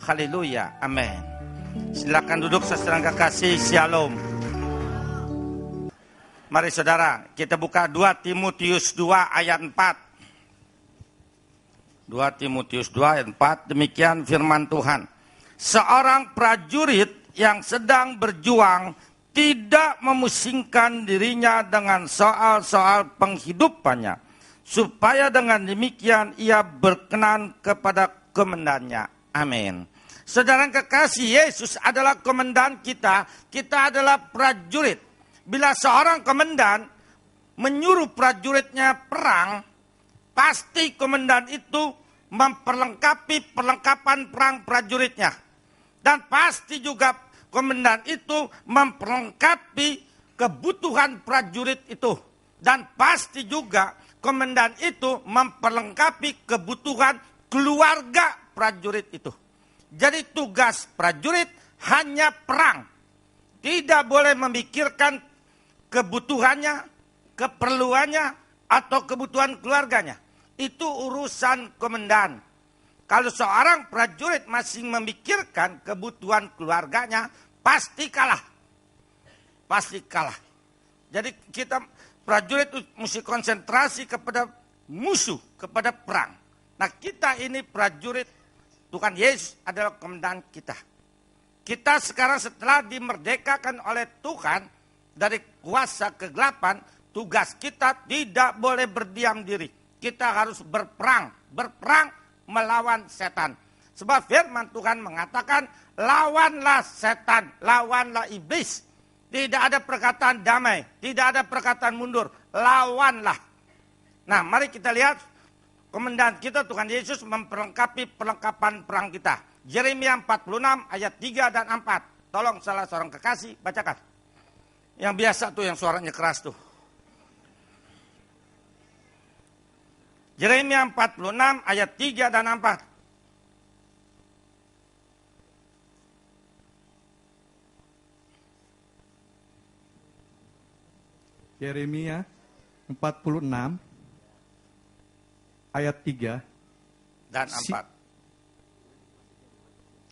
Haleluya, amin. Silakan duduk saudara kasih, shalom. Mari saudara, kita buka 2 Timotius 2 ayat 4. 2 Timotius 2 ayat 4, demikian firman Tuhan. Seorang prajurit yang sedang berjuang tidak memusingkan dirinya dengan soal-soal penghidupannya, supaya dengan demikian ia berkenan kepada komandannya. Amin. Saudara kekasih, Yesus adalah komandan kita. Kita adalah prajurit. Bila seorang komandan menyuruh prajuritnya perang, pasti komandan itu memperlengkapi perlengkapan perang prajuritnya. Dan pasti juga komandan itu memperlengkapi kebutuhan prajurit itu. Dan pasti juga komandan itu memperlengkapi kebutuhan keluarga prajurit itu. Jadi tugas prajurit hanya perang. Tidak boleh memikirkan kebutuhannya, keperluannya, atau kebutuhan keluarganya. Itu urusan komandan. Kalau seorang prajurit masih memikirkan kebutuhan keluarganya, pasti kalah. Pasti kalah. Jadi kita prajurit itu mesti konsentrasi kepada musuh, kepada perang. Nah, kita ini prajurit. Tuhan Yesus adalah komandan kita. Kita sekarang setelah dimerdekakan oleh Tuhan dari kuasa kegelapan, tugas kita tidak boleh berdiam diri. Kita harus berperang melawan setan. Sebab firman Tuhan mengatakan, lawanlah setan, lawanlah iblis. Tidak ada perkataan damai, tidak ada perkataan mundur, lawanlah. Nah, mari kita lihat. Komandan kita Tuhan Yesus memperlengkapi perlengkapan perang kita. Yeremia 46 ayat 3 dan 4. Tolong salah seorang kekasih bacakan. Yang biasa tuh yang suaranya keras tuh. Yeremia 46 ayat 3 dan 4. Yeremia 46 ayat 3 dan 4.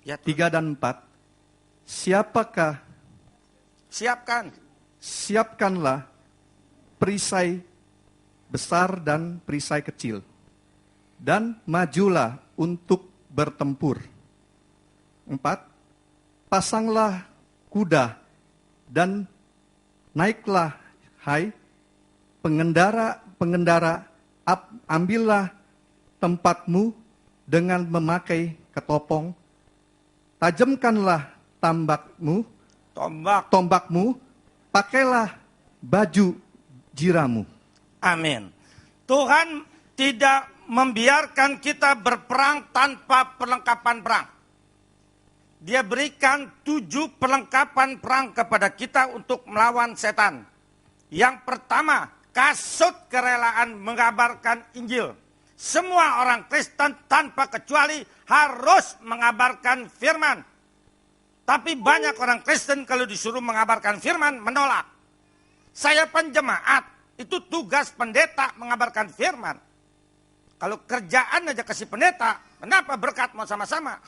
Ya, 3 dan 4. Siapkanlah perisai besar dan perisai kecil, dan majulah untuk bertempur. 4. Pasanglah kuda dan naiklah, hai pengendara, ambillah tempatmu dengan memakai ketopong, tajamkanlah tombakmu, pakailah baju jiramu. Amin. Tuhan tidak membiarkan kita berperang tanpa perlengkapan perang. Dia berikan 7 perlengkapan perang kepada kita untuk melawan setan. Yang pertama, kasut kerelaan mengabarkan Injil. Semua orang Kristen tanpa kecuali harus mengabarkan firman. Tapi banyak orang Kristen kalau disuruh mengabarkan firman menolak. Saya penjemaat, itu tugas pendeta mengabarkan firman. Kalau kerjaan aja kasih pendeta, kenapa berkat mau sama-sama?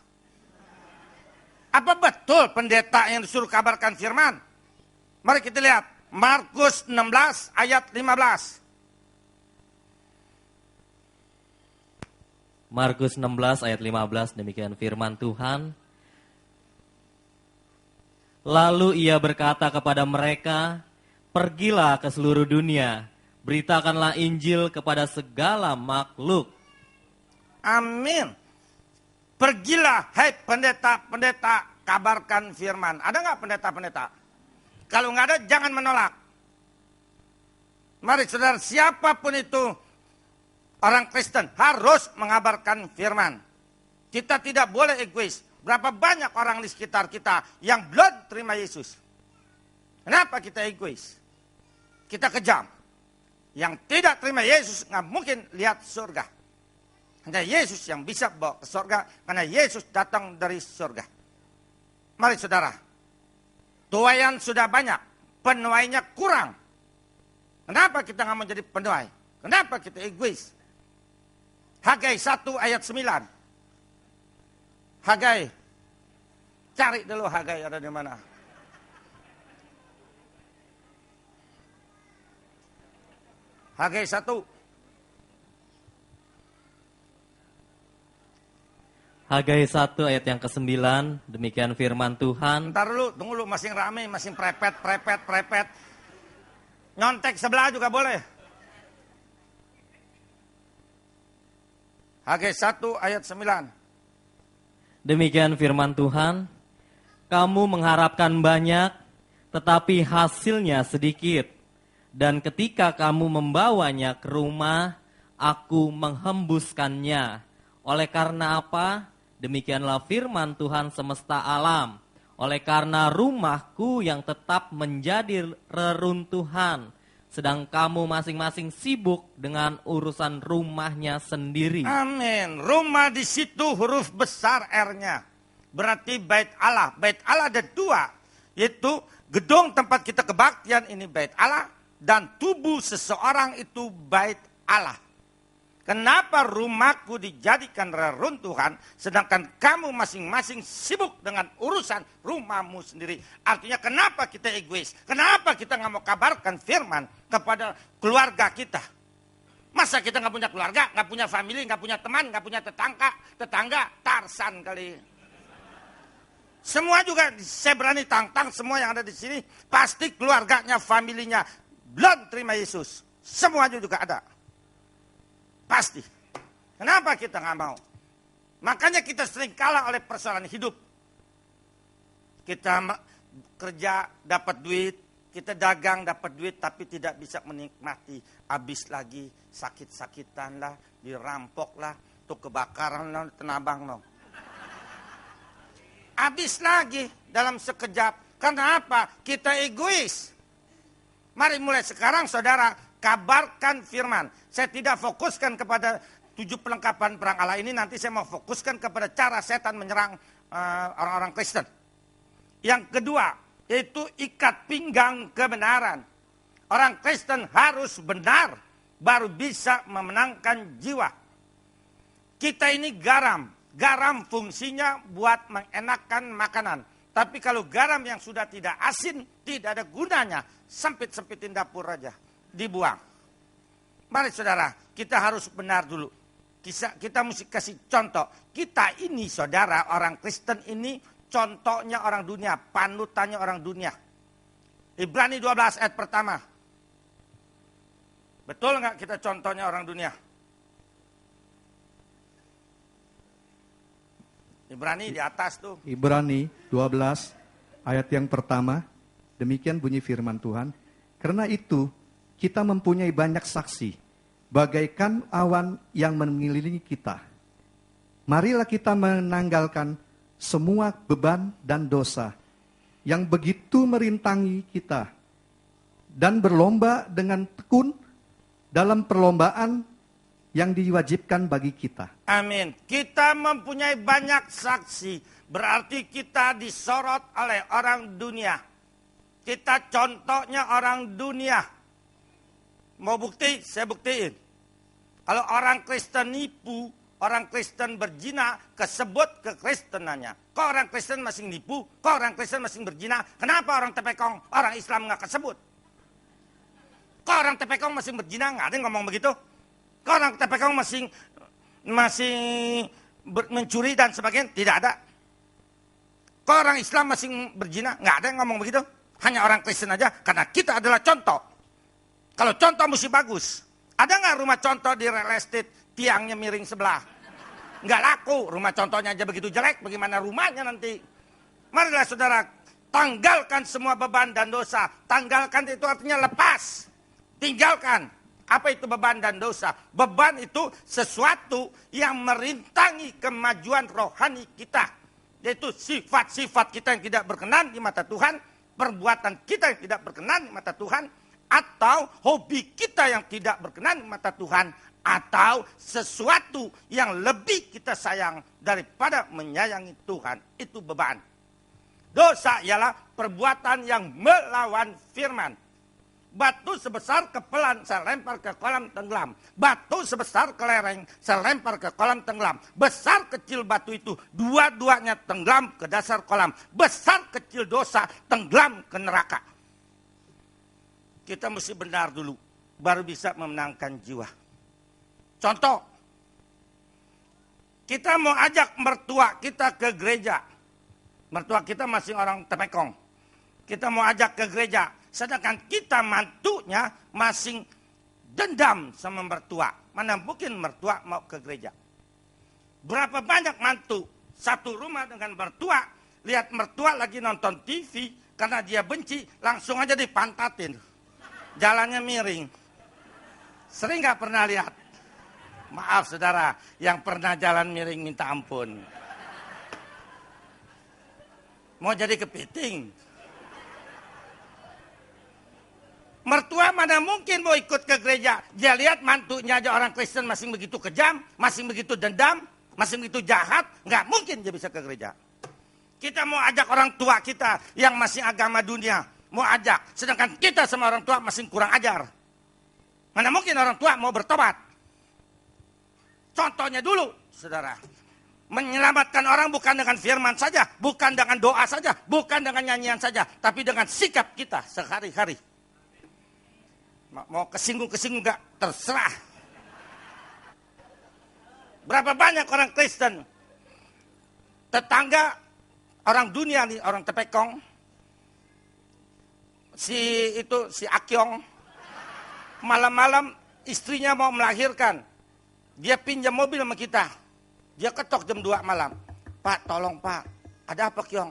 Apa betul pendeta yang disuruh kabarkan firman? Mari kita lihat. Markus 16 ayat 15. Markus 16 ayat 15, demikian firman Tuhan. Lalu ia berkata kepada mereka, pergilah ke seluruh dunia, beritakanlah Injil kepada segala makhluk. Amin. Pergilah, hai pendeta-pendeta, kabarkan firman. Ada nggak pendeta-pendeta? Kalau nggak ada, jangan menolak. Mari saudara, siapapun itu orang Kristen harus mengabarkan firman. Kita tidak boleh egois. Berapa banyak orang di sekitar kita yang belum terima Yesus? Kenapa kita egois? Kita kejam. Yang tidak terima Yesus nggak mungkin lihat surga. Hanya Yesus yang bisa bawa ke surga, karena Yesus datang dari surga. Mari saudara. Tuaian sudah banyak, penuainya kurang. Kenapa kita nggak mau jadi penuai? Kenapa kita egois? Hagai 1 ayat 9. Hagai Cari dulu Hagai ada di mana. Hagai 1. Hagai 1 ayat yang ke-9, demikian firman Tuhan. Ntar dulu, tunggu dulu, masing rame, masing prepet. Nyontek sebelah juga boleh. Hagai 1 ayat 9. Demikian firman Tuhan. Kamu mengharapkan banyak, tetapi hasilnya sedikit. Dan ketika kamu membawanya ke rumah, aku menghembuskannya. Oleh karena apa? Demikianlah firman Tuhan semesta alam. Oleh karena rumahku yang tetap menjadi reruntuhan, sedang kamu masing-masing sibuk dengan urusan rumahnya sendiri. Amin. Rumah di situ huruf besar R-nya. Berarti bait Allah. Bait Allah ada 2. Yaitu gedung tempat kita kebaktian ini bait Allah. Dan tubuh seseorang itu bait Allah. Kenapa rumahku dijadikan reruntuhan, sedangkan kamu masing-masing sibuk dengan urusan rumahmu sendiri. Artinya kenapa kita egois? Kenapa kita nggak mau kabarkan firman kepada keluarga kita? Masa kita nggak punya keluarga, nggak punya family, nggak punya teman, nggak punya tetangga, Tarsan kali. Semua juga, saya berani tantang semua yang ada di sini, pasti keluarganya, familinya belum terima Yesus. Semuanya juga ada. Pasti. Kenapa kita nggak mau? Makanya kita sering kalah oleh persoalan hidup. Kita kerja dapat duit, kita dagang dapat duit, tapi tidak bisa menikmati. Habis lagi, sakit-sakitan lah, dirampok lah, tuh kebakaran lah, tenabang lah. Habis lagi dalam sekejap. Kenapa? Kita egois. Mari mulai sekarang saudara, kabarkan firman. Saya tidak fokuskan kepada 7 pelengkapan perang Allah ini. Nanti saya mau fokuskan kepada cara setan menyerang orang-orang Kristen. Yang kedua, yaitu ikat pinggang kebenaran. Orang Kristen harus benar, baru bisa memenangkan jiwa. Kita ini garam. Garam fungsinya buat mengenakan makanan. Tapi kalau garam yang sudah tidak asin, tidak ada gunanya. Sempit-sempitin dapur aja, dibuang. Mari saudara, kita harus benar dulu. Kita mesti kasih contoh. Kita ini saudara, orang Kristen ini contohnya orang dunia, panutannya orang dunia. Ibrani 12 ayat pertama. Betul nggak kita contohnya orang dunia? Ibrani di atas tuh. Ibrani 12 ayat yang pertama. Demikian bunyi firman Tuhan. Karena itu kita mempunyai banyak saksi. Bagaikan awan yang mengelilingi kita. Marilah kita menanggalkan semua beban dan dosa yang begitu merintangi kita. Dan berlomba dengan tekun dalam perlombaan yang diwajibkan bagi kita. Amin. Kita mempunyai banyak saksi. Berarti kita disorot oleh orang dunia. Kita contohnya orang dunia. Mau bukti? Saya buktiin. Kalau orang Kristen nipu, orang Kristen berzina, kesebut kekristenannya. Kok orang Kristen masih nipu? Kok orang Kristen masih berzina? Kenapa orang Tepekong, orang Islam nggak kesebut? Kok orang Tepekong masih berzina? Nggak ada yang ngomong begitu. Kok orang Tepekong masih mencuri dan sebagainya? Tidak ada. Kok orang Islam masih berzina? Nggak ada yang ngomong begitu. Hanya orang Kristen aja, karena kita adalah contoh. Kalau contoh mesti bagus. Ada nggak rumah contoh di real estate tiangnya miring sebelah? Nggak laku, rumah contohnya aja begitu jelek, bagaimana rumahnya nanti? Marilah saudara, tanggalkan semua beban dan dosa. Tanggalkan itu artinya lepas. Tinggalkan. Apa itu beban dan dosa? Beban itu sesuatu yang merintangi kemajuan rohani kita. Yaitu sifat-sifat kita yang tidak berkenan di mata Tuhan, perbuatan kita yang tidak berkenan di mata Tuhan, atau hobi kita yang tidak berkenan di mata Tuhan, atau sesuatu yang lebih kita sayang daripada menyayangi Tuhan. Itu beban. Dosa ialah perbuatan yang melawan firman. Batu sebesar kepelan, saya lempar ke kolam tenggelam. Batu sebesar kelereng, saya lempar ke kolam tenggelam. Besar kecil batu itu, dua-duanya tenggelam ke dasar kolam. Besar kecil dosa, tenggelam ke neraka. Kita mesti benar dulu, baru bisa memenangkan jiwa. Contoh, kita mau ajak mertua kita ke gereja. Mertua kita masih orang Tepekong. Kita mau ajak ke gereja. Sedangkan kita mantunya masing dendam sama mertua. Mana mungkin mertua mau ke gereja. Berapa banyak mantu satu rumah dengan mertua. Lihat mertua lagi nonton TV. Karena dia benci langsung aja dipantatin. Jalannya miring. Sering gak pernah lihat? Maaf saudara, yang pernah jalan miring minta ampun. Mau jadi kepiting. Mertua mana mungkin mau ikut ke gereja. Dia lihat mantunya aja orang Kristen masing begitu kejam, masing begitu dendam, masing begitu jahat. Nggak mungkin dia bisa ke gereja. Kita mau ajak orang tua kita yang masih agama dunia. Mau ajak. Sedangkan kita sama orang tua masih kurang ajar. Mana mungkin orang tua mau bertobat. Contohnya dulu, saudara. Menyelamatkan orang bukan dengan firman saja. Bukan dengan doa saja. Bukan dengan nyanyian saja. Tapi dengan sikap kita sehari-hari. Mau kesinggung-kesinggung enggak, terserah. Berapa banyak orang Kristen, tetangga, orang dunia nih, orang Tepekong, si Akyong, malam-malam istrinya mau melahirkan, dia pinjam mobil sama kita, dia ketok jam 2 malam. Pak, tolong Pak, ada apa Kyong?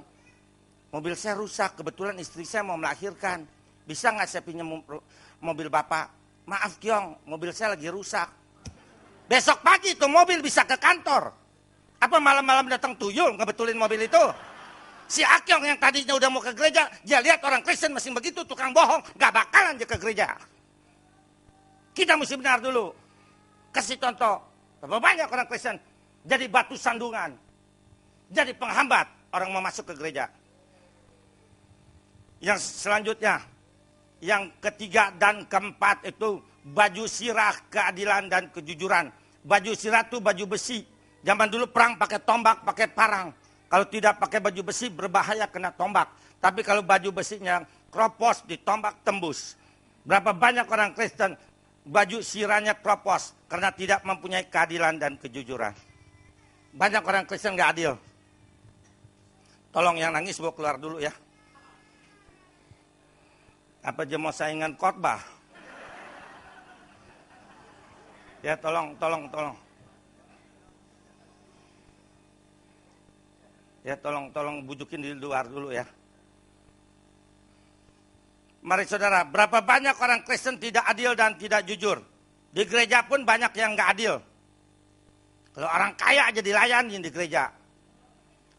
Mobil saya rusak, kebetulan istri saya mau melahirkan. Bisa nggak saya pinjam mobil Bapak? Maaf Kyong, mobil saya lagi rusak. Besok pagi tuh mobil bisa ke kantor. Apa malam-malam datang tuyul ngebetulin mobil itu? Si Akyong yang tadinya udah mau ke gereja, dia lihat orang Kristen masih begitu, tukang bohong, nggak bakalan dia ke gereja. Kita mesti benar dulu. Kasih contoh, berapa banyak orang Kristen jadi batu sandungan, jadi penghambat orang mau masuk ke gereja. Yang selanjutnya, yang ketiga dan keempat itu baju sirah keadilan dan kejujuran. Baju sirah itu baju besi. Zaman dulu perang pakai tombak, pakai parang. Kalau tidak pakai baju besi berbahaya kena tombak. Tapi kalau baju besinya kropos ditombak tembus. Berapa banyak orang Kristen baju sirahnya kropos karena tidak mempunyai keadilan dan kejujuran. Banyak orang Kristen gak adil. Tolong yang nangis bawa keluar dulu ya. Apa aja mau saingan khotbah? Ya tolong. Ya tolong bujukin di luar dulu ya. Mari saudara, berapa banyak orang Kristen tidak adil dan tidak jujur. Di gereja pun banyak yang gak adil. Kalau orang kaya aja dilayani di gereja.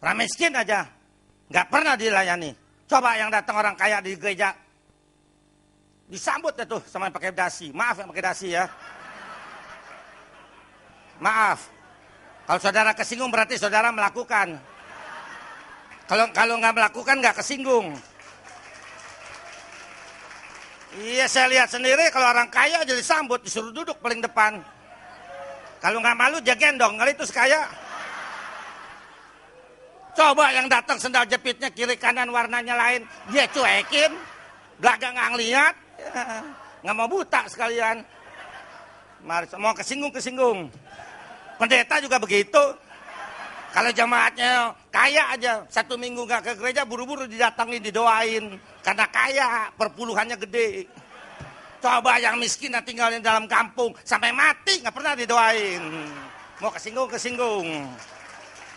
Orang miskin aja gak pernah dilayani. Coba yang datang orang kaya di gereja, disambut ya tuh sama yang pakai dasi. Maaf yang pakai dasi ya. Maaf. Kalau saudara kesinggung berarti saudara melakukan. Kalau nggak melakukan nggak kesinggung. Iya saya lihat sendiri kalau orang kaya aja disambut, disuruh duduk paling depan. Kalau nggak malu dia gendong, kali itu sekaya. Coba yang datang sendal jepitnya kiri kanan warnanya lain, dia cuekin, belakang nggak ngeliat. Nggak mau buta sekalian. Mau kesinggung. Pendeta juga begitu. Kalau jemaatnya kaya aja, 1 minggu nggak ke gereja, buru-buru didatangin, didoain. Karena kaya, perpuluhannya gede. Coba yang miskin yang tinggalin dalam kampung, sampai mati nggak pernah didoain. Mau kesinggung.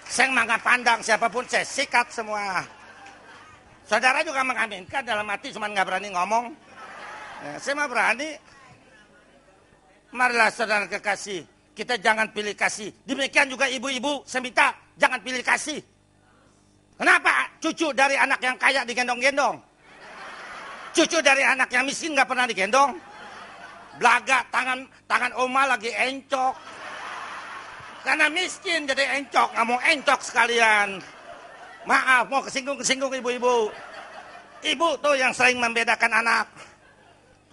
Saya nggak pandang siapapun, saya sikat semua. Saudara juga mengaminkan dalam hati, cuma nggak berani ngomong. Ya, saya mah berani. Marilah saudara kekasih, kita jangan pilih kasih. Demikian juga ibu-ibu, saya minta jangan pilih kasih. Kenapa cucu dari anak yang kaya digendong-gendong? Cucu dari anak yang miskin nggak pernah digendong? Belaga tangan oma lagi encok. Karena miskin jadi encok, nggak mau encok sekalian. Maaf, mau kesinggung ibu-ibu. Ibu tuh yang sering membedakan anak.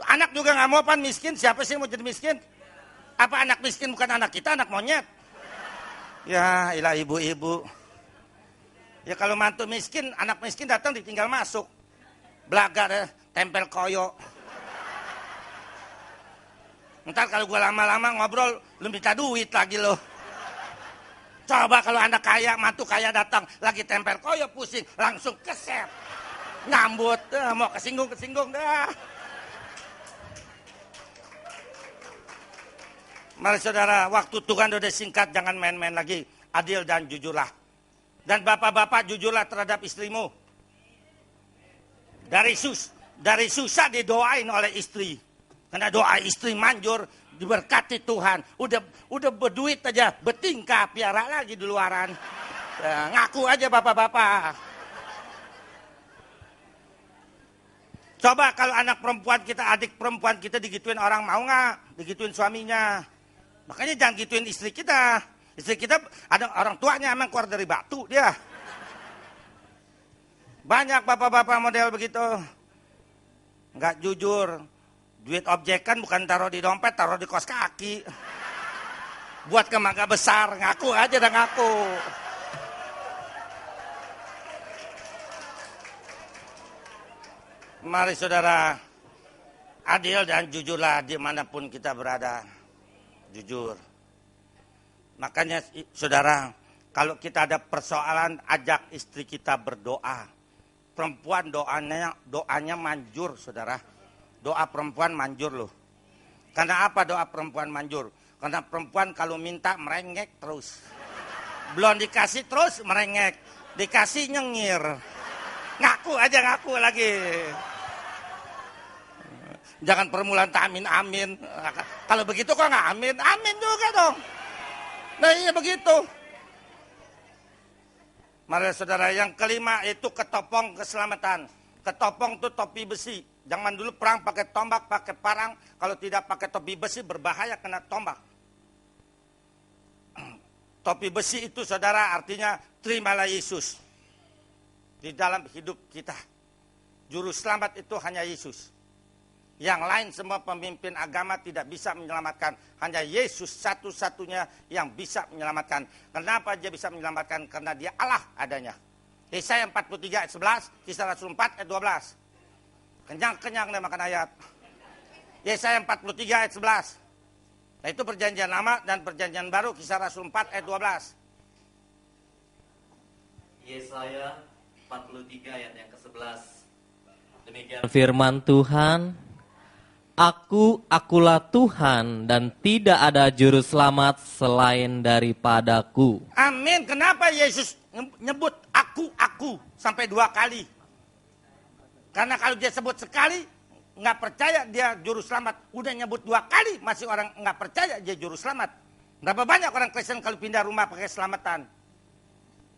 Anak juga nggak mau pan miskin. Siapa sih yang mau jadi miskin? Apa anak miskin bukan anak kita, anak monyet? Ya ilah ibu-ibu. Ya kalau mantu miskin, anak miskin datang ditinggal masuk. Belaga deh, tempel koyo. Ntar kalau gue lama-lama ngobrol, lu minta duit lagi lo. Coba kalau anak kaya, mantu kaya datang, lagi tempel koyo pusing, langsung keset. Ngambut, mau kesinggung dah. Mari saudara, waktu Tuhan udah singkat, jangan main-main lagi. Adil dan jujurlah. Dan bapak-bapak jujurlah terhadap istrimu. Dari susah didoain oleh istri. Karena doa istri manjur, diberkati Tuhan. Udah berduit aja, bertingkah, piara lagi di luaran. Ya, ngaku aja bapak-bapak. Coba kalau anak perempuan kita, adik perempuan kita digituin orang, mau nggak? Digituin suaminya. Makanya jangan gituin istri kita. Istri kita ada orang tuanya emang keluar dari batu dia. Banyak bapak-bapak model begitu. Nggak jujur. Duit objekan bukan taruh di dompet, taruh di kos kaki. Buat kemangga besar, ngaku aja dah ngaku. Mari saudara, adil dan jujurlah dimanapun kita berada. Jujur. Makanya saudara, kalau kita ada persoalan, ajak istri kita berdoa. Perempuan doanya manjur saudara. Doa perempuan manjur loh. Karena apa doa perempuan manjur? Karena perempuan kalau minta merengek terus. Belum dikasih terus merengek. Dikasih nyengir. Ngaku aja ngaku lagi. Jangan permulaan tak amin. Kalau begitu kok nggak amin? Amin juga dong. Nah iya begitu. Mari saudara, yang kelima itu ketopong keselamatan. Ketopong itu topi besi. Zaman dulu perang pakai tombak, pakai parang. Kalau tidak pakai topi besi berbahaya kena tombak. Topi besi itu saudara artinya terimalah Yesus. Di dalam hidup kita. Juru selamat itu hanya Yesus. Yang lain semua pemimpin agama tidak bisa menyelamatkan. Hanya Yesus satu-satunya yang bisa menyelamatkan. Kenapa dia bisa menyelamatkan? Karena dia Allah adanya. Yesaya 43 ayat 11, Kisah Rasul 4 ayat 12. Kenyang-kenyang nih makan ayat. Yesaya 43 ayat 11. Nah itu perjanjian lama dan perjanjian baru, Kisah Rasul 4 ayat 12. Yesaya 43 ayat yang ke-11. Demikian firman Tuhan. Akulah Tuhan dan tidak ada juru selamat selain daripadaku. Amin. Kenapa Yesus nyebut aku sampai 2 kali? Karena kalau dia sebut sekali, nggak percaya dia juru selamat. Udah nyebut 2 kali, masih orang nggak percaya dia juru selamat. Berapa banyak orang Kristen kalau pindah rumah pakai selamatan?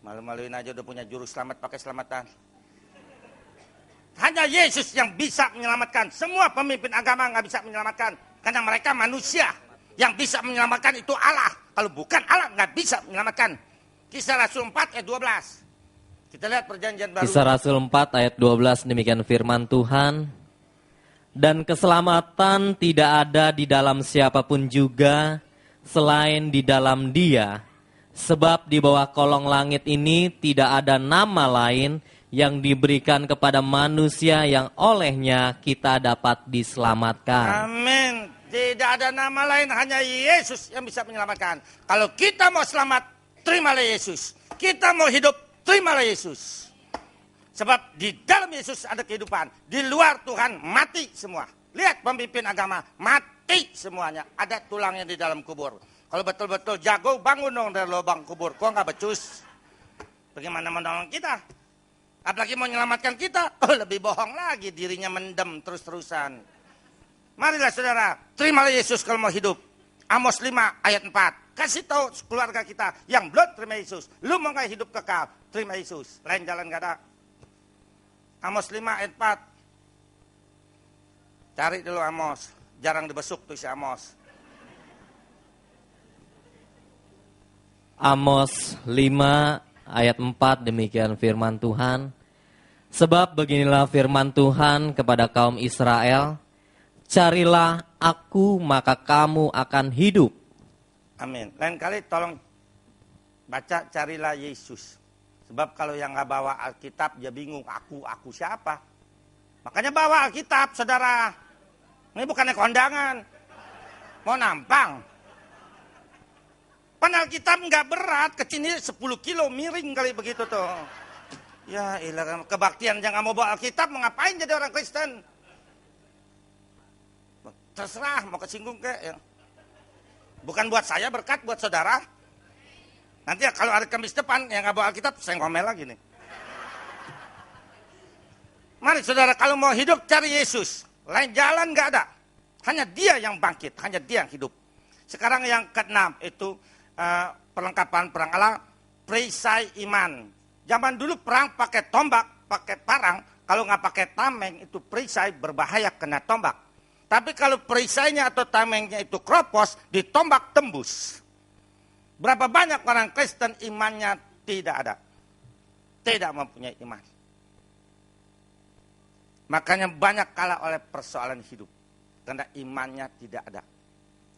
Malu-maluin aja udah punya juru selamat pakai selamatan. Hanya Yesus yang bisa menyelamatkan. Semua pemimpin agama nggak bisa menyelamatkan. Karena mereka manusia. Yang bisa menyelamatkan itu Allah. Kalau bukan Allah nggak bisa menyelamatkan. Kisah Rasul 4 ayat 12. Kita lihat perjanjian baru. Kisah Rasul 4 ayat 12 demikian firman Tuhan. Dan keselamatan tidak ada di dalam siapapun juga selain di dalam Dia. Sebab di bawah kolong langit ini tidak ada nama lain yang diberikan kepada manusia yang olehnya kita dapat diselamatkan. Amin. Tidak ada nama lain, hanya Yesus yang bisa menyelamatkan. Kalau kita mau selamat, terimalah Yesus. Kita mau hidup, terimalah Yesus. Sebab di dalam Yesus ada kehidupan. Di luar Tuhan mati semua. Lihat pemimpin agama, mati semuanya. Ada tulangnya di dalam kubur. Kalau betul-betul jago, bangun dong dari lubang kubur. Kok nggak becus? Bagaimana menolong kita? Apalagi mau menyelamatkan kita, lebih bohong lagi, dirinya mendem terus-terusan. Marilah saudara, terimalah Yesus kalau mau hidup. Amos 5 ayat 4. Kasih tahu keluarga kita yang belum terima Yesus. Lu mau gak hidup kekal? Terima Yesus. Lain jalan gak ada. Amos 5 ayat 4. Cari dulu Amos. Jarang dibesuk tuh si Amos. Amos 5 ayat 4 demikian firman Tuhan. Sebab beginilah firman Tuhan kepada kaum Israel. carilah aku maka kamu akan hidup. Amin. Lain kali tolong baca carilah Yesus. Sebab kalau yang nggak bawa Alkitab dia bingung, aku siapa? Makanya bawa Alkitab, saudara. Ini bukannya kondangan. Mau nampang. Pan Alkitab nggak berat, kecilnya 10 kilo, miring kali begitu tuh. Ya ilah, kebaktian jangan mau bawa Alkitab, mau ngapain jadi orang Kristen? Terserah, mau kesinggung kek. Ya. Bukan buat saya berkat, buat saudara. Nanti kalau hari Kamis depan yang nggak bawa Alkitab, saya ngomel lagi nih. Mari saudara, kalau mau hidup cari Yesus. Lain jalan nggak ada. Hanya dia yang bangkit, hanya dia yang hidup. Sekarang yang keenam itu perlengkapan perang Allah, perisai iman. Zaman dulu perang pakai tombak, pakai parang. Kalau nggak pakai tameng itu perisai berbahaya kena tombak. Tapi kalau perisainya atau tamengnya itu kropos, ditombak tembus. Berapa banyak orang Kristen imannya tidak ada. Tidak mempunyai iman. Makanya banyak kalah oleh persoalan hidup. Karena imannya tidak ada.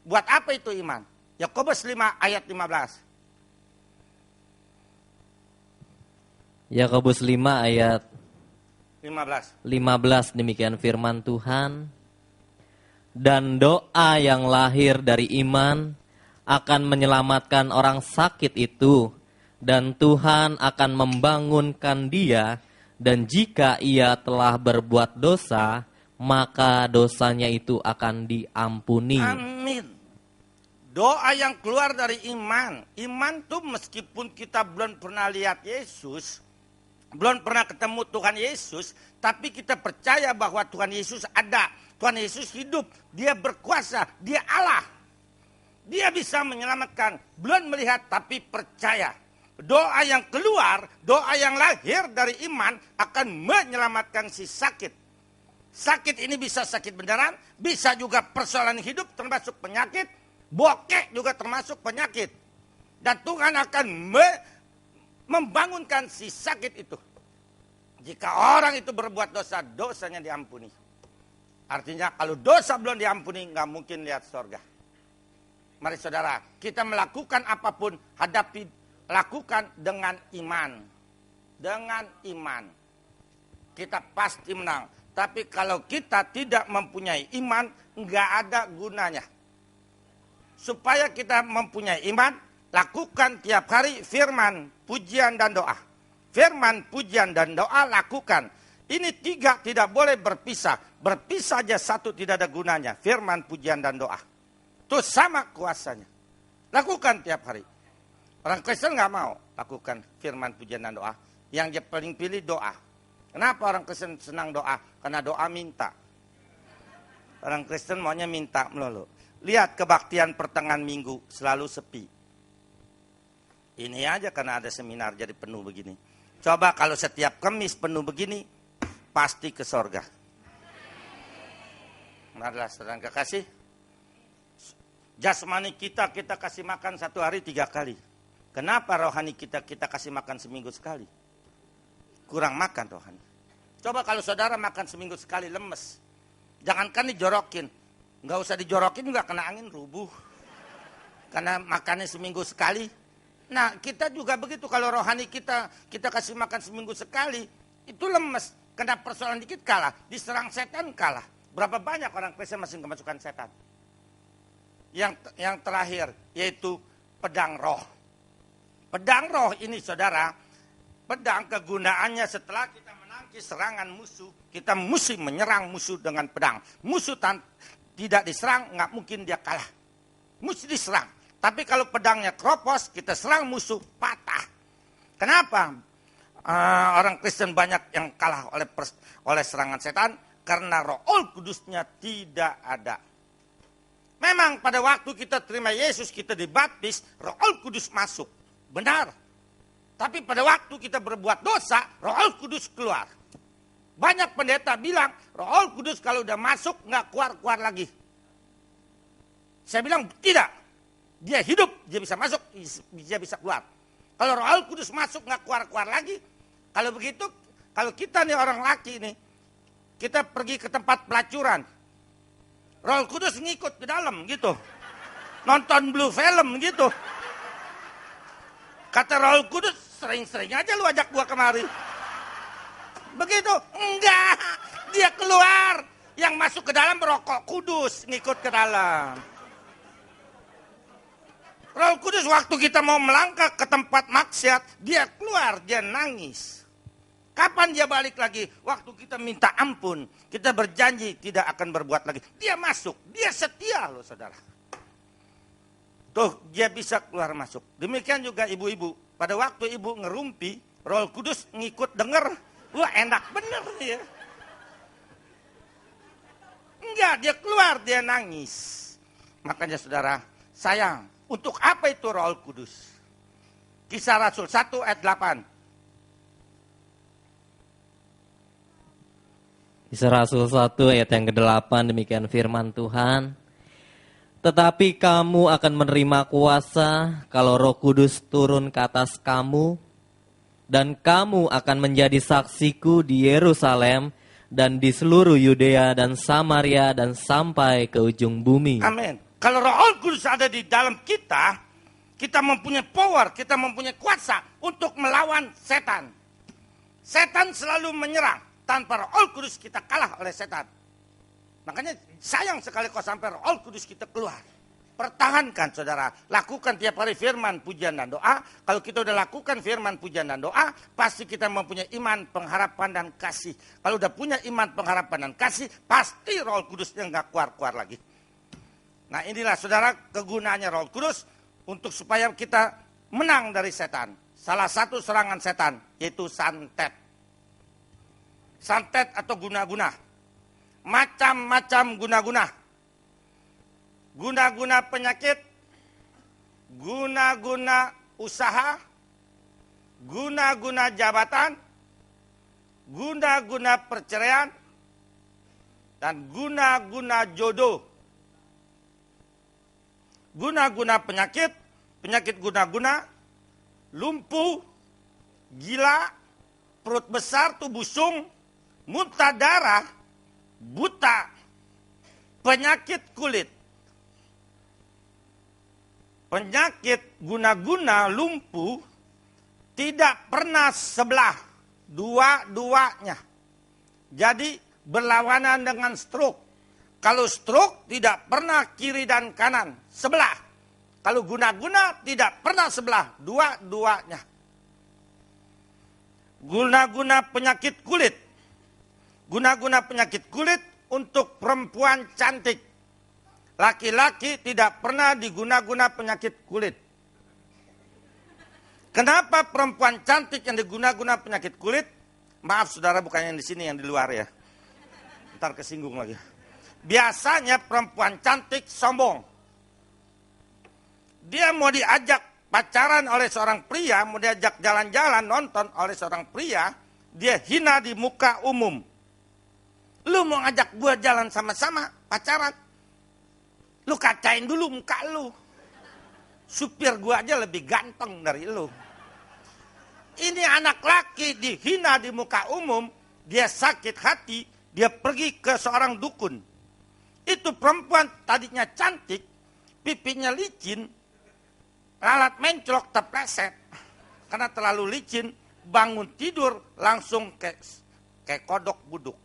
Buat apa itu iman? Yakobus 5 ayat 15. Yakobus 5 ayat 15. demikian firman Tuhan. Dan doa yang lahir dari iman akan menyelamatkan orang sakit itu, dan Tuhan akan membangunkan dia, dan jika ia telah berbuat dosa, maka dosanya itu akan diampuni. Amin. Doa yang keluar dari iman. Iman tuh meskipun kita belum pernah lihat Yesus, belum pernah ketemu Tuhan Yesus, tapi kita percaya bahwa Tuhan Yesus ada. Tuhan Yesus hidup, dia berkuasa, dia Allah. Dia bisa menyelamatkan, belum melihat tapi percaya. Doa yang keluar, doa yang lahir dari iman akan menyelamatkan si sakit. Sakit ini bisa sakit beneran, bisa juga persoalan hidup termasuk penyakit, bokek juga termasuk penyakit. Dan Tuhan akan membangunkan si sakit itu. Jika orang itu berbuat dosa, dosanya diampuni. Artinya kalau dosa belum diampuni, nggak mungkin lihat surga. Mari saudara, kita melakukan apapun, lakukan dengan iman. Dengan iman. Kita pasti menang. Tapi kalau kita tidak mempunyai iman, nggak ada gunanya. Supaya kita mempunyai iman, lakukan tiap hari firman, pujian, dan doa. Firman, pujian, dan doa lakukan. Ini tiga tidak boleh berpisah. Berpisah saja satu tidak ada gunanya. Firman, pujian, dan doa. Itu sama kuasanya. Lakukan tiap hari. Orang Kristen nggak mau lakukan firman, pujian, dan doa. Yang dia paling pilih doa. Kenapa orang Kristen senang doa? Karena doa minta. Orang Kristen maunya minta melulu. Lihat kebaktian pertengahan minggu selalu sepi. Ini aja karena ada seminar jadi penuh begini. Coba kalau setiap Kamis penuh begini, pasti ke sorga. Marilah saudara kekasih. Jasmani kita kasih makan satu hari 3 kali. Kenapa rohani kita kasih makan seminggu sekali? Kurang makan rohani. Coba kalau saudara makan seminggu sekali lemes. Jangankan dijorokin. Nggak usah dijorokin juga kena angin rubuh. Karena makannya seminggu sekali. Nah kita juga begitu. Kalau rohani kita kasih makan seminggu sekali. Itu lemes. Kena persoalan dikit kalah. Diserang setan kalah. Berapa banyak orang Kristen masih kemasukan setan. Yang terakhir yaitu pedang roh. Pedang roh ini saudara, pedang kegunaannya setelah kita menangkis serangan musuh, kita mesti menyerang musuh dengan pedang. Musuh tidak diserang, nggak mungkin dia kalah. Mesti diserang. Tapi kalau pedangnya kropos, kita serang musuh, patah. Kenapa? Orang Kristen banyak yang kalah oleh serangan setan, karena Roh Kudusnya tidak ada. Memang pada waktu kita terima Yesus, kita dibaptis, Roh Kudus masuk. Benar. Tapi pada waktu kita berbuat dosa, Roh Kudus keluar. Banyak pendeta bilang, Roh Kudus kalau udah masuk, nggak keluar-keluar lagi. Saya bilang, tidak. Dia hidup, dia bisa masuk, dia bisa keluar. Kalau Roh Kudus masuk, nggak keluar-keluar lagi. Kalau begitu, kalau kita nih orang laki nih, kita pergi ke tempat pelacuran. Roh Kudus ngikut ke dalam gitu. Nonton blue film gitu. Kata Roh Kudus, sering-sering aja lu ajak gua kemari. Begitu? Enggak. Dia keluar. Yang masuk ke dalam Roh Kudus ngikut ke dalam. Roh Kudus waktu kita mau melangkah ke tempat maksiat, dia keluar, dia nangis. Kapan dia balik lagi? Waktu kita minta ampun, kita berjanji tidak akan berbuat lagi. Dia masuk, dia setia loh saudara. Tuh, dia bisa keluar masuk. Demikian juga ibu-ibu. Pada waktu ibu ngerumpi, Roh Kudus ngikut denger. Wah enak bener ya. Enggak, dia keluar, dia nangis. Makanya saudara, sayang. Untuk apa itu Roh Kudus? Kisah Rasul 1 ayat 8. Kisah Rasul 1 ayat yang ke-8, demikian firman Tuhan. Tetapi kamu akan menerima kuasa kalau Roh Kudus turun ke atas kamu, dan kamu akan menjadi saksiku di Yerusalem dan di seluruh Yudea dan Samaria dan sampai ke ujung bumi. Amin. Kalau Roh Kudus ada di dalam kita, kita mempunyai power, kita mempunyai kuasa untuk melawan setan. Setan selalu menyerang. Tanpa Roh Kudus kita kalah oleh setan. Makanya sayang sekali kalau sampai Roh Kudus kita keluar. Pertahankan saudara. Lakukan tiap hari firman, pujian, dan doa. Kalau kita udah lakukan firman, pujian, dan doa, pasti kita mempunyai iman, pengharapan, dan kasih. Kalau udah punya iman, pengharapan, dan kasih, pasti Roh Kudusnya nggak keluar-keluar lagi. Nah inilah saudara kegunaannya Roh Kudus untuk supaya kita menang dari setan. Salah satu serangan setan yaitu santet. Santet atau guna-guna. Macam-macam guna-guna. Guna-guna penyakit, guna-guna usaha, guna-guna jabatan, guna-guna perceraian, dan guna-guna jodoh. Guna-guna penyakit, penyakit guna-guna, lumpuh, gila, perut besar, tubuh busung, muntah darah, buta, penyakit kulit. Penyakit guna-guna lumpuh tidak pernah sebelah, dua-duanya. Jadi berlawanan dengan stroke. Kalau stroke tidak pernah kiri dan kanan, sebelah. Kalau guna-guna tidak pernah sebelah, dua-duanya. Guna-guna penyakit kulit. Guna-guna penyakit kulit untuk perempuan cantik. Laki-laki tidak pernah diguna-guna penyakit kulit. Kenapa perempuan cantik yang diguna-guna penyakit kulit? Maaf saudara, bukan yang di sini, yang di luar ya. Ntar kesinggung lagi. Biasanya perempuan cantik sombong. Dia mau diajak pacaran oleh seorang pria, mau diajak jalan-jalan, nonton oleh seorang pria, dia hina di muka umum. Lu mau ngajak gua jalan sama-sama, pacaran. Lu kacain dulu muka lu. Supir gua aja lebih ganteng dari lu. Ini anak laki dihina di muka umum, dia sakit hati, dia pergi ke seorang dukun. Itu perempuan tadinya cantik, pipinya licin, lalat menclok terpleset. Karena terlalu licin, bangun tidur langsung kayak kodok buduk.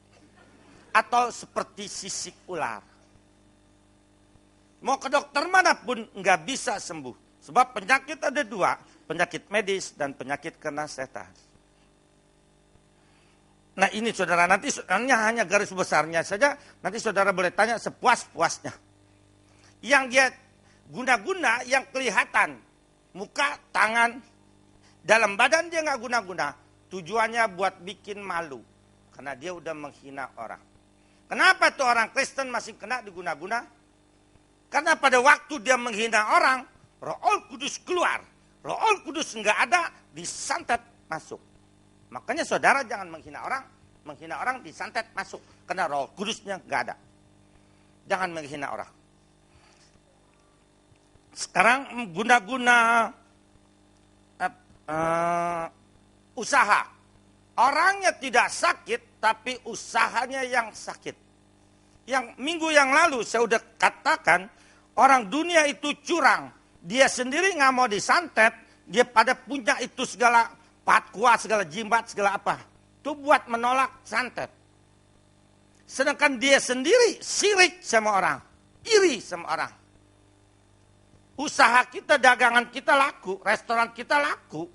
Atau seperti sisik ular. Mau ke dokter manapun nggak bisa sembuh. Sebab penyakit ada dua, penyakit medis dan penyakit kena setan. Nah ini saudara, nanti hanya garis besarnya saja, nanti saudara boleh tanya sepuas-puasnya. Yang dia guna-guna yang kelihatan, muka, tangan, dalam badan dia nggak guna-guna. Tujuannya buat bikin malu, karena dia udah menghina orang. Kenapa tuh orang Kristen masih kena diguna-guna? Karena pada waktu dia menghina orang, Roh Kudus keluar. Roh Kudus nggak ada, disantet masuk. Makanya saudara jangan menghina orang disantet masuk. Karena Roh Kudusnya nggak ada. Jangan menghina orang. Sekarang guna-guna usaha. Orangnya tidak sakit, tapi usahanya yang sakit. Yang minggu yang lalu saya udah katakan, orang dunia itu curang. Dia sendiri nggak mau disantet, dia pada punya itu segala patwa, segala jimat, segala apa. Itu buat menolak santet. Sedangkan dia sendiri sirik sama orang, iri sama orang. Usaha kita, dagangan kita laku, restoran kita laku.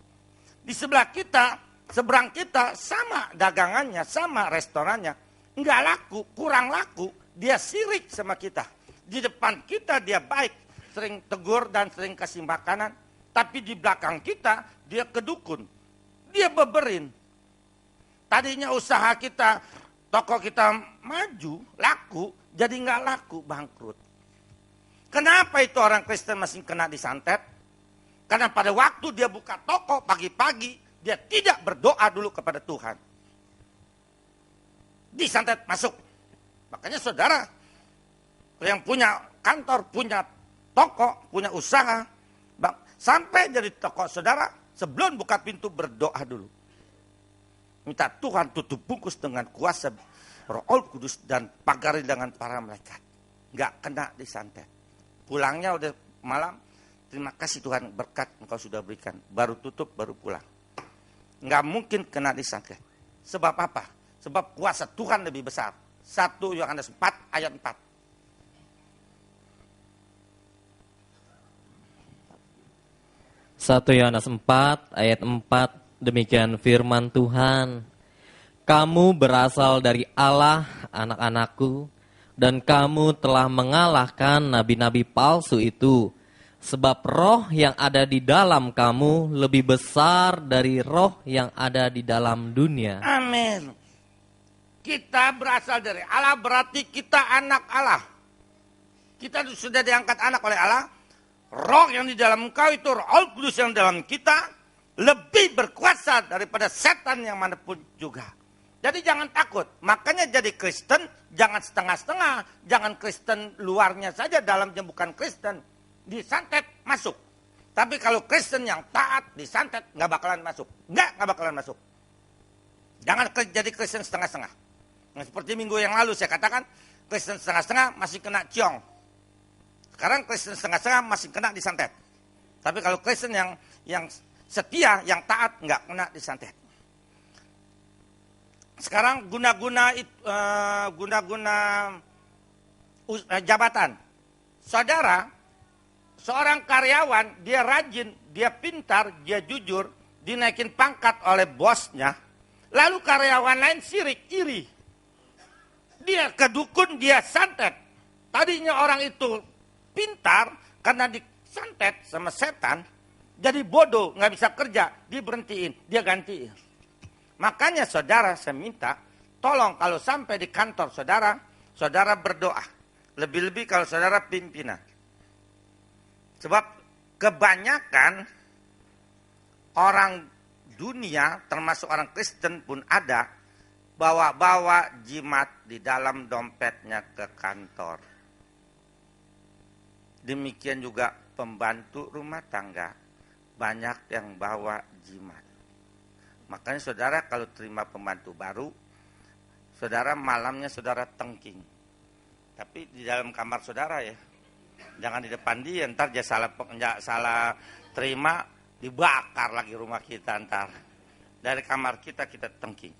Di sebelah kita, seberang kita sama dagangannya, sama restorannya. Enggak laku, kurang laku, dia sirik sama kita. Di depan kita dia baik, sering tegur dan sering kasih makanan. Tapi di belakang kita dia kedukun, dia beberin. Tadinya usaha kita, toko kita maju, laku, jadi enggak laku, bangkrut. Kenapa itu orang Kristen masih kena disantet? Karena pada waktu dia buka toko pagi-pagi, dia tidak berdoa dulu kepada Tuhan. Disantet masuk. Makanya saudara yang punya kantor, punya toko, punya usaha, sampai jadi toko saudara, sebelum buka pintu berdoa dulu. Minta Tuhan tutup bungkus dengan kuasa Roh Kudus dan pagari dengan para malaikat. Nggak kena disantet. Pulangnya udah malam, terima kasih Tuhan berkat engkau sudah berikan. Baru tutup, baru pulang. Nggak mungkin kena disantet. Sebab apa? Sebab kuasa Tuhan lebih besar. 1 Yohanes 4 ayat 4. Satu Yohanes 4 ayat 4, demikian firman Tuhan. Kamu berasal dari Allah, anak-anakku, dan kamu telah mengalahkan nabi-nabi palsu itu, sebab roh yang ada di dalam kamu lebih besar dari roh yang ada di dalam dunia. Amin. Kita berasal dari Allah, berarti kita anak Allah. Kita sudah diangkat anak oleh Allah. Roh yang di dalam engkau itu, Roh Kudus yang dalam kita, lebih berkuasa daripada setan yang manapun juga. Jadi jangan takut. Makanya jadi Kristen jangan setengah-setengah. Jangan Kristen luarnya saja, dalamnya bukan Kristen. Disantet masuk. Tapi kalau Kristen yang taat disantet nggak bakalan masuk. Nggak bakalan masuk. Jangan jadi Kristen setengah-setengah. Nah, seperti minggu yang lalu saya katakan, Kristen setengah-setengah masih kena ciong. Sekarang Kristen setengah-setengah masih kena disantet. Tapi kalau Kristen yang setia, yang taat nggak kena disantet. Sekarang guna-guna jabatan. Saudara, seorang karyawan, dia rajin, dia pintar, dia jujur, dinaikin pangkat oleh bosnya. Lalu karyawan lain sirik, iri. Dia kedukun, dia santet. Tadinya orang itu pintar, karena disantet sama setan, jadi bodoh, nggak bisa kerja, diberhentiin, dia gantiin. Makanya saudara, saya minta, tolong kalau sampai di kantor saudara, saudara berdoa. Lebih-lebih kalau saudara pimpinan. Sebab kebanyakan orang dunia, termasuk orang Kristen pun ada, bawa-bawa jimat di dalam dompetnya ke kantor. Demikian juga pembantu rumah tangga, banyak yang bawa jimat. Makanya saudara kalau terima pembantu baru, saudara malamnya saudara tengking. Tapi di dalam kamar saudara ya. Jangan di depan dia, ntar dia salah terima, dibakar lagi rumah kita ntar. Dari kamar kita tengking.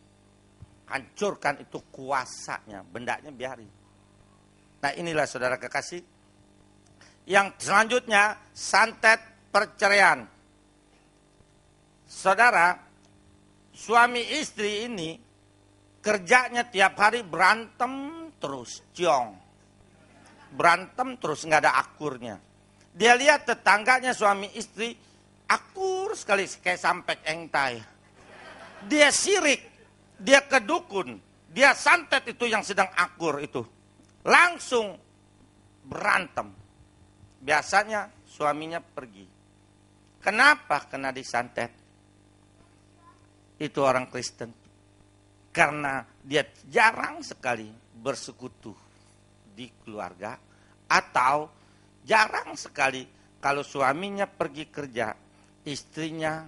Hancurkan itu kuasanya, bendanya biarin. Nah inilah saudara kekasih. Yang selanjutnya, santet perceraian. Saudara, suami istri ini kerjanya tiap hari berantem terus, ciong. Berantem terus, nggak ada akurnya. Dia lihat tetangganya suami istri akur sekali kayak sampek engtai. Dia sirik, dia kedukun, dia santet itu yang sedang akur itu. Langsung berantem. Biasanya suaminya pergi. Kenapa kena disantet? Itu orang Kristen. Karena dia jarang sekali bersekutu di keluarga. Atau jarang sekali kalau suaminya pergi kerja, istrinya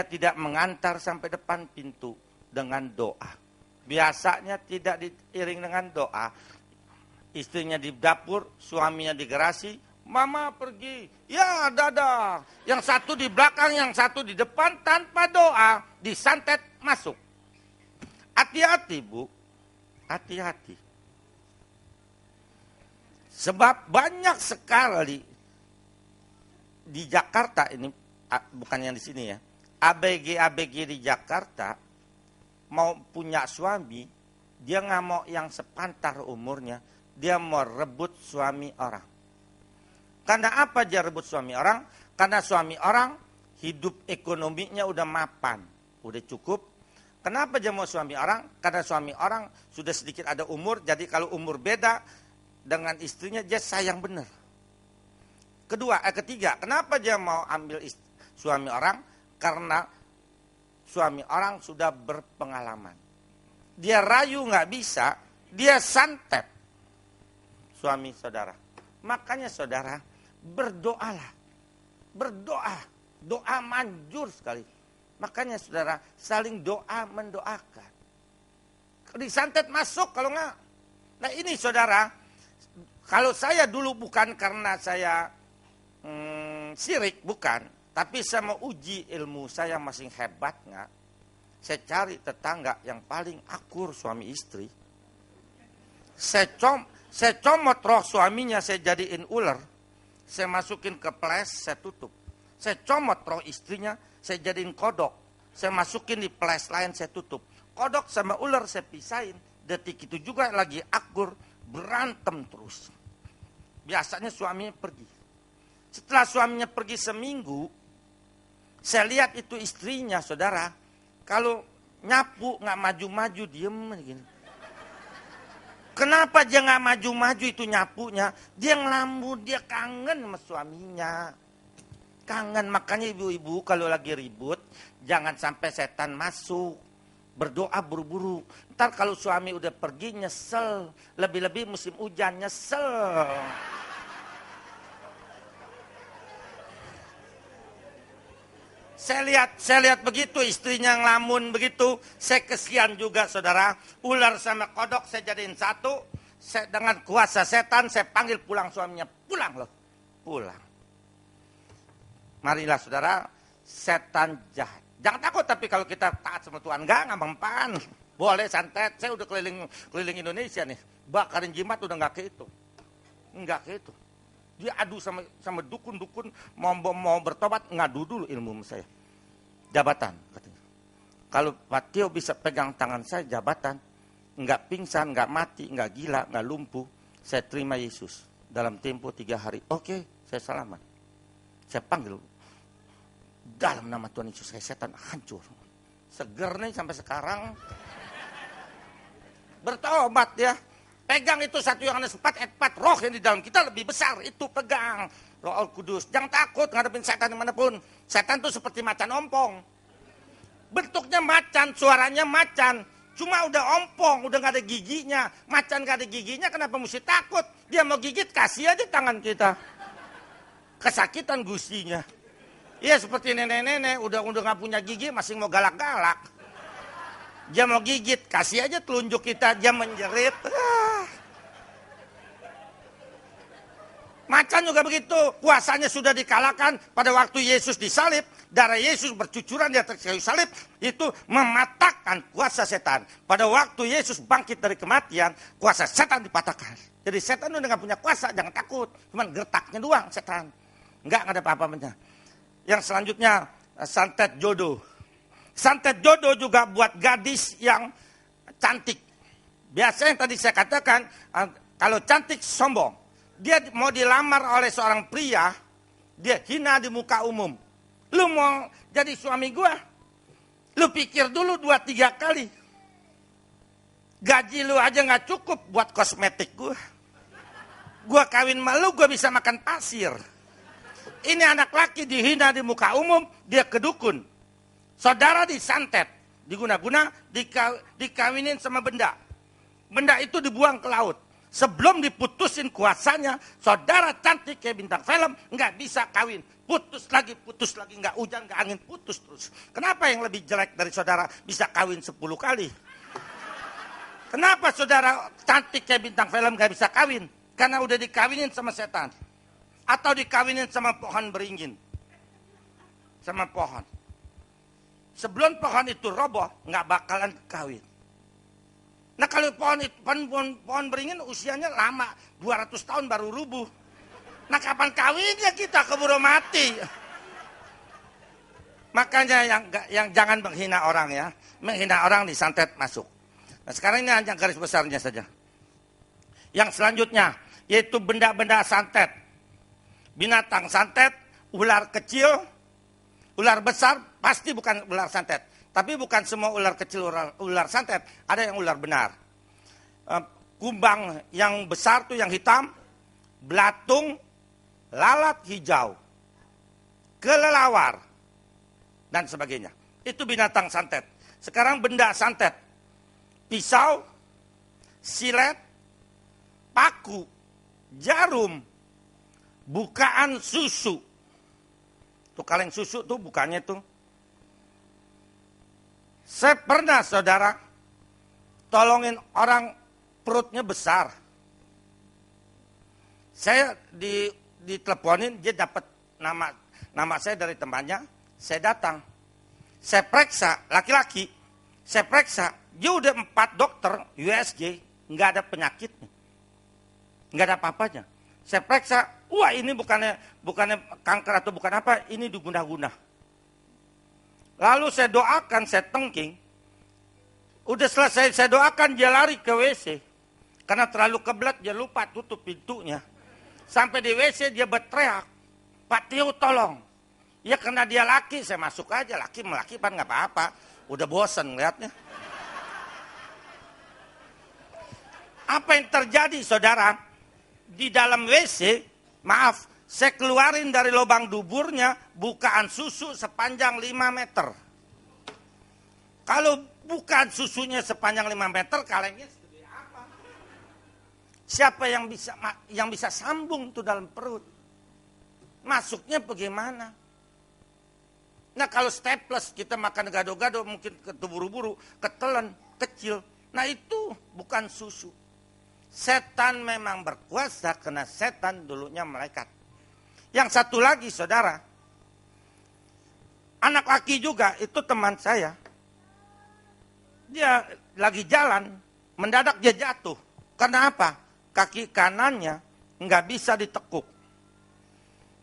tidak mengantar sampai depan pintu dengan doa. Biasanya tidak diiring dengan doa. Istrinya di dapur, suaminya di garasi, mama pergi, ya dadah. Yang satu di belakang, yang satu di depan, tanpa doa, disantet masuk. Hati-hati Bu, hati-hati. Sebab banyak sekali di Jakarta ini, bukan yang di sini ya, ABG di Jakarta mau punya suami, dia nggak mau yang sepantar umurnya, dia mau rebut suami orang. Karena apa dia rebut suami orang? Karena suami orang hidup ekonominya udah mapan, udah cukup. Kenapa dia mau suami orang? Karena suami orang sudah sedikit ada umur, jadi kalau umur beda dengan istrinya dia sayang benar. Ketiga, kenapa dia mau ambil suami orang? Karena suami orang sudah berpengalaman. Dia rayu nggak bisa, dia santet suami saudara. Makanya saudara, berdoalah. Berdoa. Doa manjur sekali. Makanya saudara, saling doa mendoakan. Disantet masuk kalau nggak. Nah ini saudara, kalau saya dulu bukan karena saya sirik, bukan. Tapi saya mau uji ilmu saya masih hebat nggak. Saya cari tetangga yang paling akur suami istri. Saya comot roh suaminya, saya jadiin ular. Saya masukin ke ples, saya tutup. Saya comot roh istrinya, saya jadiin kodok. Saya masukin di ples lain, saya tutup. Kodok sama ular saya pisahin. Detik itu juga lagi akur, berantem terus. Biasanya suaminya pergi. Setelah suaminya pergi seminggu, saya lihat itu istrinya, saudara. Kalau nyapu nggak maju-maju, diem gini. Kenapa dia nggak maju-maju itu nyapunya? Dia ngelamun, dia kangen sama suaminya. Kangen, makanya ibu-ibu kalau lagi ribut, jangan sampai setan masuk. Berdoa buru-buru. Ntar kalau suami udah pergi nyesel. Lebih-lebih musim hujan nyesel. Saya lihat begitu, istrinya ngelamun begitu. Saya kesian juga saudara. Ular sama kodok saya jadiin satu. Dengan kuasa setan saya panggil pulang suaminya. Pulang loh. Pulang. Marilah saudara, setan jahat. Jangan takut tapi kalau kita taat sama Tuhan. Enggak mempan. Boleh santet. Saya udah keliling Indonesia nih. Bakarin jimat udah enggak kehitung. Enggak kehitung. Dia adu sama dukun-dukun. Mau bertobat, ngadu dulu ilmu saya. Jabatan katanya. Kalau Pak Tio bisa pegang tangan saya jabatan, enggak pingsan, enggak mati, enggak gila, enggak lumpuh, saya terima Yesus dalam tempo 3 hari. Oke, saya selamat. Saya panggil dalam nama Tuhan Yesus, saya setan hancur. Seger nih sampai sekarang. Bertobat ya. Pegang itu 1 Yohanes 4 ayat 4, roh yang di dalam kita lebih besar, itu pegang. Roh Al Kudus. Jangan takut ngadepin setan dimanapun. Setan itu seperti macan ompong. Bentuknya macan, suaranya macan. Cuma udah ompong, udah gak ada giginya. Macan gak ada giginya, kenapa mesti takut? Dia mau gigit, kasih aja tangan kita. Kesakitan gusinya. Iya seperti nenek-nenek, udah gak punya gigi, masih mau galak-galak. Dia mau gigit, kasih aja telunjuk kita, dia menjerit. Macan juga begitu, kuasanya sudah dikalahkan pada waktu Yesus disalib, darah Yesus bercucuran di atas kayu salib, itu mematahkan kuasa setan. Pada waktu Yesus bangkit dari kematian, kuasa setan dipatahkan. Jadi setan udah gak punya kuasa, jangan takut, cuman gertaknya doang setan. Enggak ada apa-apanya. Yang selanjutnya, santet jodoh. Santet jodoh juga buat gadis yang cantik. Biasanya yang tadi saya katakan, kalau cantik sombong. Dia mau dilamar oleh seorang pria, dia hina di muka umum. Lu mau jadi suami gua? Lu pikir dulu 2-3 kali. Gaji lu aja gak cukup buat kosmetik gua. Gua kawin sama lu, gua bisa makan pasir. Ini anak laki dihina di muka umum, dia kedukun. Saudara disantet, diguna-guna, dikawinin sama benda. Benda itu dibuang ke laut. Sebelum diputusin kuasanya, saudara cantik kayak bintang film, nggak bisa kawin. Putus lagi, nggak hujan, nggak angin, putus terus. Kenapa yang lebih jelek dari saudara bisa kawin 10 kali? Kenapa saudara cantik kayak bintang film gak bisa kawin? Karena udah dikawinin sama setan. Atau dikawinin sama pohon beringin. Sama pohon. Sebelum pohon itu roboh, nggak bakalan kawin. Nah kalau pohon beringin usianya lama, 200 tahun baru rubuh. Nah kapan kawinnya kita, keburu mati. Makanya yang jangan menghina orang ya. Menghina orang disantet masuk. Nah sekarang ini hanya garis besarnya saja. Yang selanjutnya, yaitu benda-benda santet. Binatang santet, ular kecil, ular besar, pasti bukan ular santet. Tapi bukan semua ular kecil ular santet, ada yang ular benar. Kumbang yang besar tuh yang hitam, belatung, lalat hijau, kelelawar, dan sebagainya. Itu binatang santet. Sekarang benda santet. Pisau, silet, paku, jarum, bukaan susu. Tuh kaleng susu tuh bukannya tuh. Saya pernah saudara tolongin orang perutnya besar. Saya diteleponin, dia dapat nama saya dari temannya. Saya datang. Saya periksa, laki-laki. Saya periksa, dia udah 4 dokter USG, nggak ada penyakitnya. Nggak ada apa-apanya. Saya periksa, wah ini bukannya kanker atau bukan apa, ini diguna-guna. Lalu saya doakan, saya tengking. Udah selesai saya doakan, dia lari ke WC. Karena terlalu kebelat, dia lupa tutup pintunya. Sampai di WC dia berteriak, Pak Tio tolong. Ya karena dia laki, saya masuk aja. Laki pan nggak apa-apa. Udah bosen lihatnya. Apa yang terjadi saudara? Di dalam WC, maaf, saya keluarin dari lubang duburnya bukaan susu sepanjang 5 meter. Kalau bukan susunya sepanjang 5 meter, kalengnya segede apa? Siapa yang bisa sambung tuh dalam perut? Masuknya bagaimana? Nah kalau staples kita makan gado-gado mungkin ketuburu-buru, ketelan, kecil. Nah itu bukan susu. Setan memang berkuasa karena setan dulunya malaikat. Yang satu lagi saudara, anak laki juga itu teman saya. Dia lagi jalan, mendadak dia jatuh. Karena apa? Kaki kanannya nggak bisa ditekuk.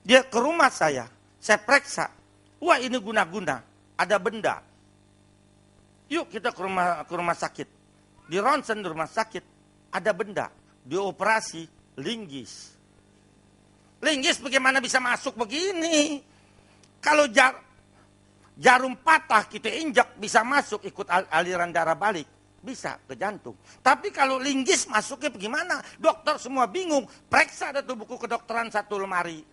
Dia ke rumah saya periksa. Wah ini guna-guna, ada benda. Yuk kita ke rumah sakit. Di ronsen di rumah sakit, ada benda. Dioperasi, linggis. Linggis bagaimana bisa masuk begini? Kalau jarum patah kita injak bisa masuk ikut aliran darah balik. Bisa ke jantung. Tapi kalau linggis masuknya bagaimana? Dokter semua bingung. Periksa ada tuh buku kedokteran 1 lemari.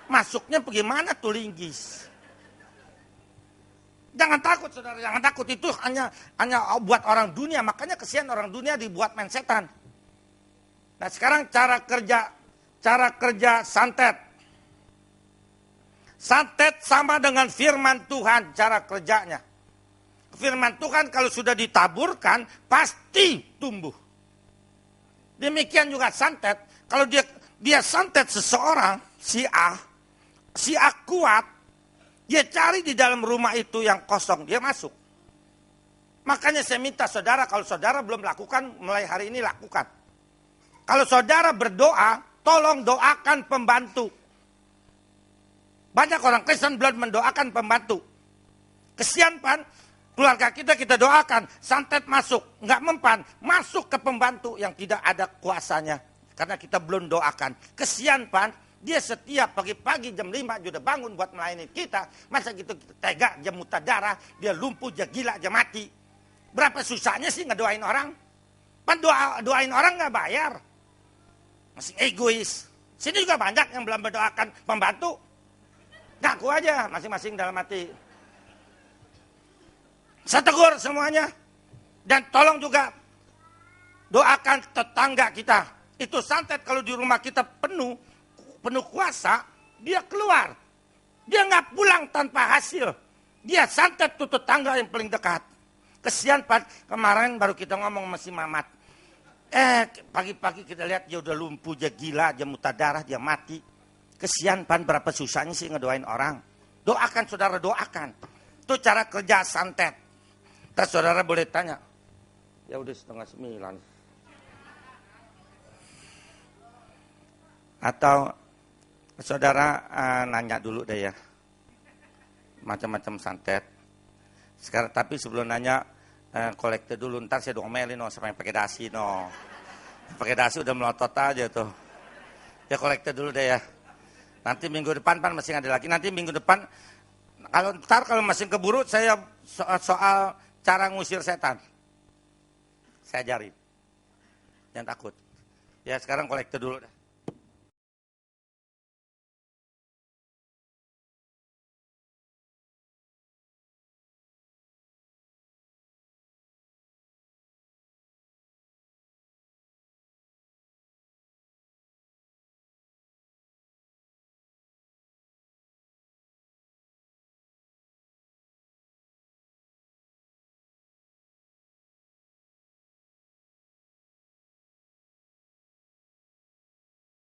Masuknya bagaimana tuh linggis? Jangan takut saudara, jangan takut. Itu hanya buat orang dunia. Makanya kesian orang dunia dibuat main setan. Nah sekarang cara kerja santet. Santet sama dengan firman Tuhan cara kerjanya. Firman Tuhan kalau sudah ditaburkan pasti tumbuh. Demikian juga santet. Kalau dia santet seseorang, si A kuat, dia cari di dalam rumah itu yang kosong, dia masuk. Makanya saya minta saudara, kalau saudara belum lakukan, mulai hari ini lakukan. Kalau saudara berdoa, tolong doakan pembantu. Banyak orang Kristen belum mendoakan pembantu. Kesian pan, keluarga kita doakan, santet masuk, nggak mempan, masuk ke pembantu yang tidak ada kuasanya. Karena kita belum doakan. Kesian pan, dia setiap pagi-pagi jam 5 sudah bangun buat melayani kita. Masa gitu kita tega, dia muntah darah, dia lumpuh, dia gila, dia mati. Berapa susahnya sih ngedoain orang? Pan doain orang nggak bayar. Masih egois. Sini juga banyak yang belum mendoakan pembantu. Ngaku aja masing-masing dalam hati. Saya tegur semuanya. Dan tolong juga doakan tetangga kita. Itu santet kalau di rumah kita penuh kuasa, dia keluar. Dia nggak pulang tanpa hasil. Dia santet tuh tetangga yang paling dekat. Kesian Pan, kemarin baru kita ngomong sama si Mamat. Pagi-pagi kita lihat dia udah lumpuh, dia gila, dia muntah darah, dia mati. Kesian Pan, berapa susahnya sih ngedoain orang. Doakan saudara, doakan. Itu cara kerja santet. Terus saudara boleh tanya. Ya udah 8:30. Atau saudara nanya dulu deh ya. Macam-macam santet. Sekarang tapi sebelum nanya kolekte dulu, ntar saya domelin sampai pakai dasi pakai dasi udah melotot aja tuh. Ya kolekte dulu deh ya. Nanti minggu depan Pan masih ada lagi. Nanti minggu depan kalau masih keburu saya soal cara ngusir setan. Saya ajarin. Jangan takut. Ya sekarang kolekte dulu dah.